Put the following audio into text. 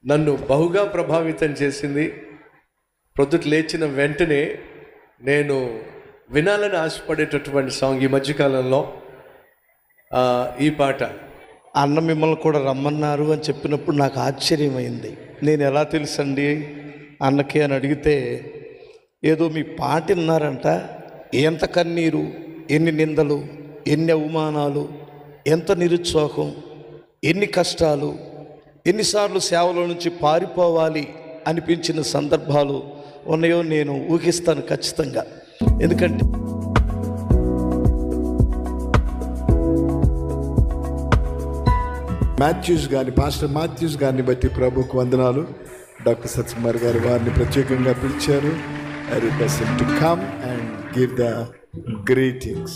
నన్ను బహుగా ప్రభావితం చేసింది. ప్రొద్దుట లేచిన వెంటనే నేను వినాలని ఆశపడేటటువంటి సాంగ్ ఈ మధ్యకాలంలో ఈ పాట. అన్న మిమ్మల్ని కూడా రమ్మన్నారు అని చెప్పినప్పుడు నాకు ఆశ్చర్యమైంది. నేను ఎలా తెలుసండి అన్నకి అని అడిగితే, ఏదో మీ పాట విన్నారంట, ఎంత కన్నీరు, ఎన్ని నిందలు, ఎన్ని అవమానాలు, ఎంత నిరుత్సాహం, ఎన్ని కష్టాలు, ఎన్నిసార్లు సేవలో నుంచి పారిపోవాలి అనిపించిన సందర్భాలు ఉన్నాయో నేను ఊహిస్తాను ఖచ్చితంగా. ఎందుకంటే పాస్టర్ మాథ్యూస్ గారిని బట్టి ప్రభుకు వందనాలు. డాక్టర్ సత్యకుమార్ గారు వారిని ప్రత్యేకంగా పిలిచారు. I request him to come and give the greetings.